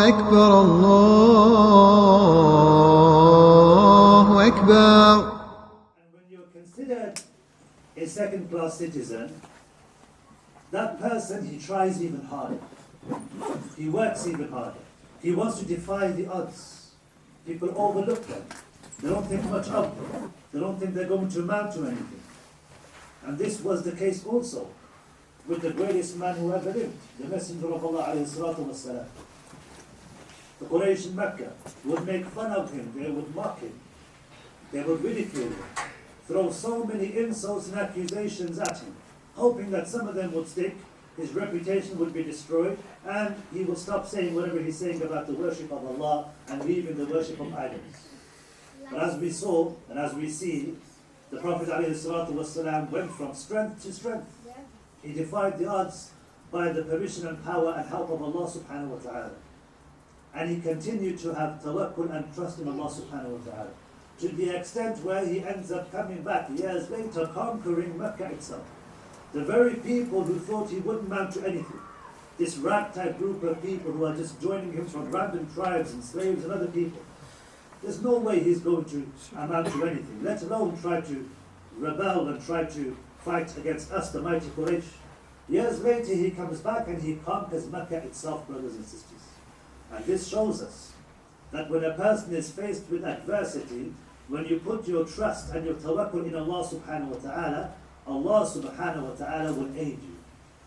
أكبر الله أكبر. And when you're considered a second-class citizen, that person, he tries even harder. He works even harder. He wants to defy the odds. People overlook them. They don't think much of them. They don't think they're going to amount to anything. And this was the case also with the greatest man who ever lived, the Messenger of Allah alayhi salatu wassalam. The Quraysh in Mecca would make fun of him, they would mock him, they would ridicule him, throw so many insults and accusations at him, hoping that some of them would stick, his reputation would be destroyed, and he will stop saying whatever he's saying about the worship of Allah and leaving the worship of idols. But as we saw, and as we see, the Prophet ﷺ went from strength to strength. He defied the odds by the permission and power and help of Allah subhanahu wa ta'ala. And he continued to have tawakkul and trust in Allah subhanahu wa ta'ala, to the extent where he ends up coming back years later, conquering Mecca itself. The very people who thought he wouldn't amount to anything, this ragtag group of people who are just joining him from random tribes and slaves and other people, there's no way he's going to amount to anything, let alone try to rebel and try to fight against us, the mighty Quraysh. Years later he comes back and he conquers Mecca itself, brothers and sisters. And this shows us that when a person is faced with adversity, when you put your trust and your tawakkul in Allah subhanahu wa ta'ala, Allah subhanahu wa ta'ala will aid you.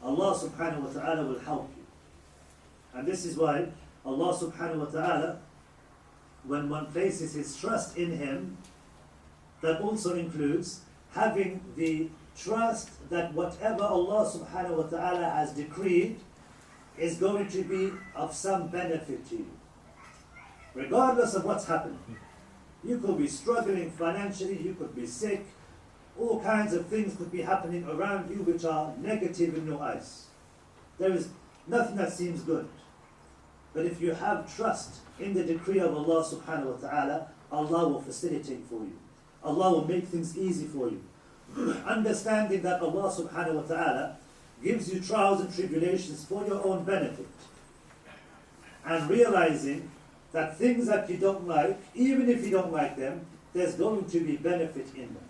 Allah subhanahu wa ta'ala will help you. And this is why Allah subhanahu wa ta'ala, when one places his trust in Him, that also includes having the trust that whatever Allah subhanahu wa ta'ala has decreed is going to be of some benefit to you. Regardless of what's happening. You could be struggling financially, you could be sick, all kinds of things could be happening around you which are negative in your eyes. There is nothing that seems good. But if you have trust in the decree of Allah subhanahu wa ta'ala, Allah will facilitate for you. Allah will make things easy for you. Understanding that Allah subhanahu wa ta'ala gives you trials and tribulations for your own benefit. And realizing that things that you don't like, even if you don't like them, there's going to be benefit in them.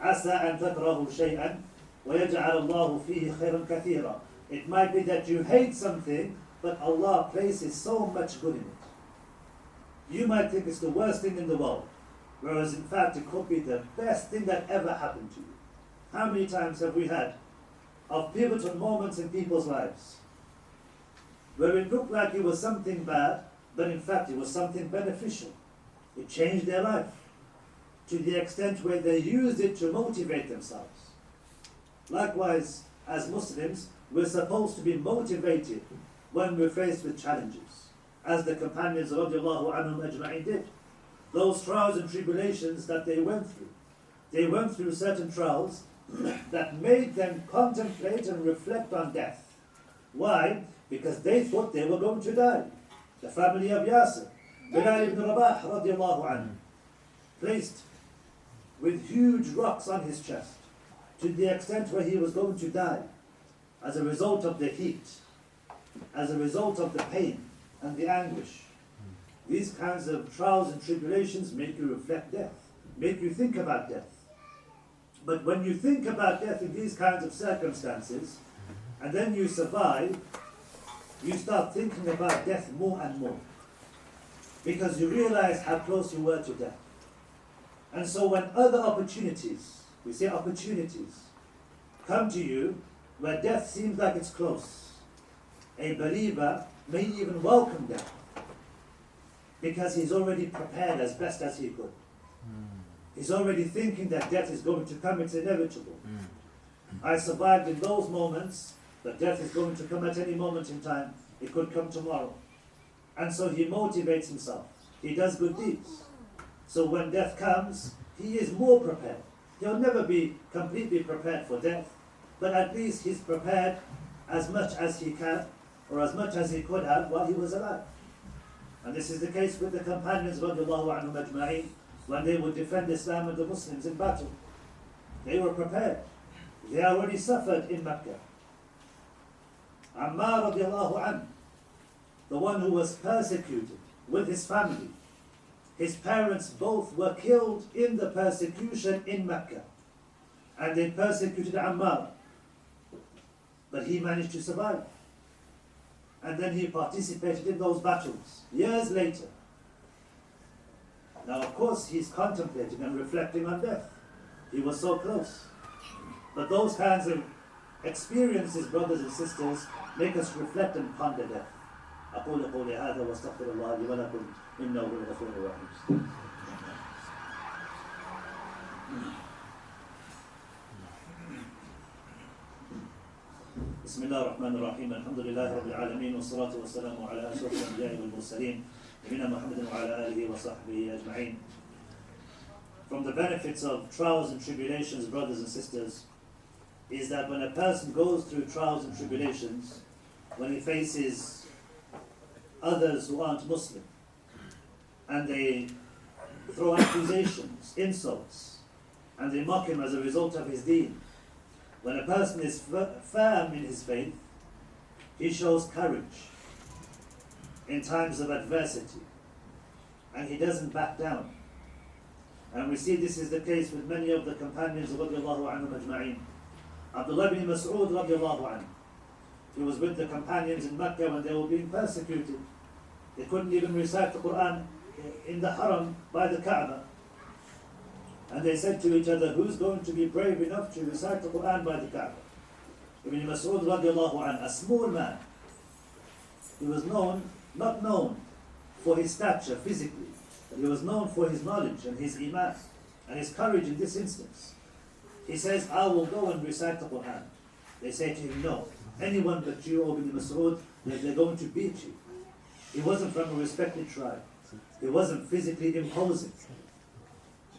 عَسَىٰ أَن تَكْرَهُ شَيْئًا وَيَجْعَلَ اللَّهُ فِيهِ خَيْرًا كَثِيرًا. It might be that you hate something, but Allah places so much good in it. You might think it's the worst thing in the world, whereas in fact it could be the best thing that ever happened to you. How many times have we had of pivotal moments in people's lives where it looked like it was something bad, but in fact it was something beneficial. It changed their life to the extent where they used it to motivate themselves. Likewise, as Muslims, we're supposed to be motivated when we're faced with challenges, as the companions radiallahu anhum ajma'in did. Those trials and tribulations that they went through certain trials that made them contemplate and reflect on death. Why? Because they thought they were going to die. The family of Yasir, Bilal ibn Rabah radiallahu anhu, placed with huge rocks on his chest to the extent where he was going to die as a result of the heat, as a result of the pain and the anguish. These kinds of trials and tribulations make you reflect death, make you think about death. But when you think about death in these kinds of circumstances, and then you survive, you start thinking about death more and more, because you realize how close you were to death. And so when other opportunities, we say opportunities, come to you where death seems like it's close, a believer may even welcome death, because he's already prepared as best as he could. He's already thinking that death is going to come, it's inevitable. I survived in those moments, but death is going to come at any moment in time. It could come tomorrow. And so he motivates himself. He does good deeds. So when death comes, he is more prepared. He'll never be completely prepared for death, but at least he's prepared as much as he can, or as much as he could have while he was alive. And this is the case with the companions radiallahu anhum ajma'in, when they would defend Islam and the Muslims in battle. They were prepared. They already suffered in Mecca. Ammar radiallahu anhu, the one who was persecuted with his family. His parents both were killed in the persecution in Mecca. And they persecuted Ammar. But he managed to survive. And then he participated in those battles years later. Now, of course, he's contemplating and reflecting on death. He was so close. But those kinds of experiences, brothers and sisters, make us reflect and ponder death. أقول قولي هذا واستغفر الله لي ولكم إنه هو الغفور الرحيم. بسم الله الرحمن الرحيم. الحمد لله رب العالمين والصلاة والسلام على أشرف الأنبياء والمرسلين نبينا محمد وعلى آله وصحبه أجمعين. From the benefits of trials and tribulations, brothers and sisters, is that when a person goes through trials and tribulations, when he faces others who aren't Muslim, and they throw accusations, insults, and they mock him as a result of his deen, when a person is firm in his faith, he shows courage in times of adversity, and he doesn't back down. And we see this is the case with many of the companions of radiallahu anhum ajma'in. Abdullah ibn Mas'ud radiallahu anhu, he was with the companions in Mecca when they were being persecuted. They couldn't even recite the Quran in the Haram by the Kaaba. And they said to each other, who's going to be brave enough to recite the Quran by the Kaaba? Ibn Mas'ud radiallahu anhu, a small man, he was not known for his stature physically, but he was known for his knowledge and his iman and his courage in this instance. He says, I will go and recite the Quran. They say to him, no, anyone but you, O Ibn Mas'ud, they're going to beat you. He wasn't from a respected tribe. He wasn't physically imposing.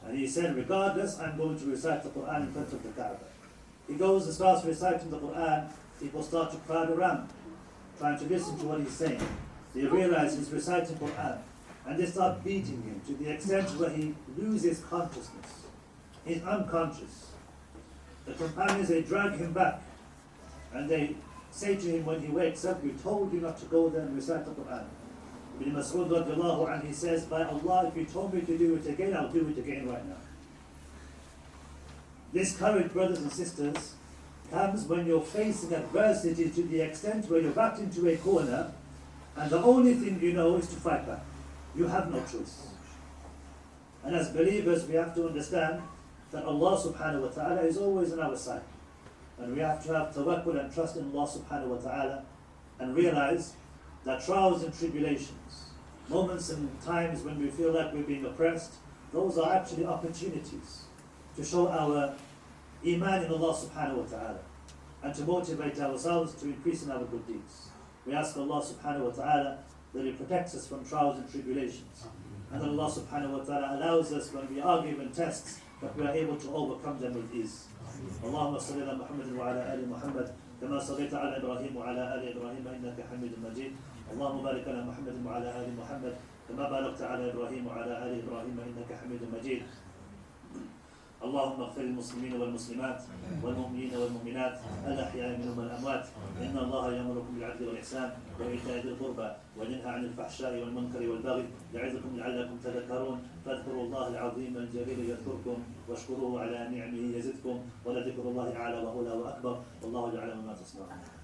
And he said, regardless, I'm going to recite the Quran in front of the Kaaba. He goes and starts reciting the Quran. People start to crowd around, trying to listen to what he's saying. They realize he's reciting Quran. And they start beating him to the extent where he loses consciousness. He's unconscious. The companions, they drag him back. And they say to him when he wakes up, we told you not to go there and recite the Quran. Ibn Mas'ud radiallahu anhu, he says, by Allah, if you told me to do it again, I'll do it again right now. This courage, brothers and sisters, comes when you're facing adversity to the extent where you're backed into a corner, and the only thing you know is to fight back. You have no choice. And as believers, we have to understand that Allah subhanahu wa ta'ala is always on our side. And we have to have tawakkul and trust in Allah subhanahu wa ta'ala, and realize that trials and tribulations, moments and times when we feel like we're being oppressed, those are actually opportunities to show our iman in Allah subhanahu wa ta'ala and to motivate ourselves to increase in our good deeds. We ask Allah subhanahu wa ta'ala that He protects us from trials and tribulations, and that Allah subhanahu wa ta'ala allows us, when we are given tests, that we are able to overcome them with ease. اللهم صل على محمد وعلى آل محمد كما صليت على إبراهيم وعلى آل إبراهيم إنك حميد مجيد. اللهم بارك على محمد وعلى آل محمد كما باركت على إبراهيم وعلى آل إبراهيم إنك حميد مجيد. اللهم اغفر للمسلمين والمسلمات والمؤمنين والمؤمنات الأحياء منهم والأموات. إن الله يأمركم بالعدل والإحسان وإيتاء ذي القربى وينهى عن الفحشاء والمنكر والبغي يعظكم لعلكم تذكرون. فاذكروا الله العظيم الجليل يذكركم واشكروه على نعمه يزدكم ولذكر الله أعلى وأولى وأكبر والله يعلم ما تصنعون.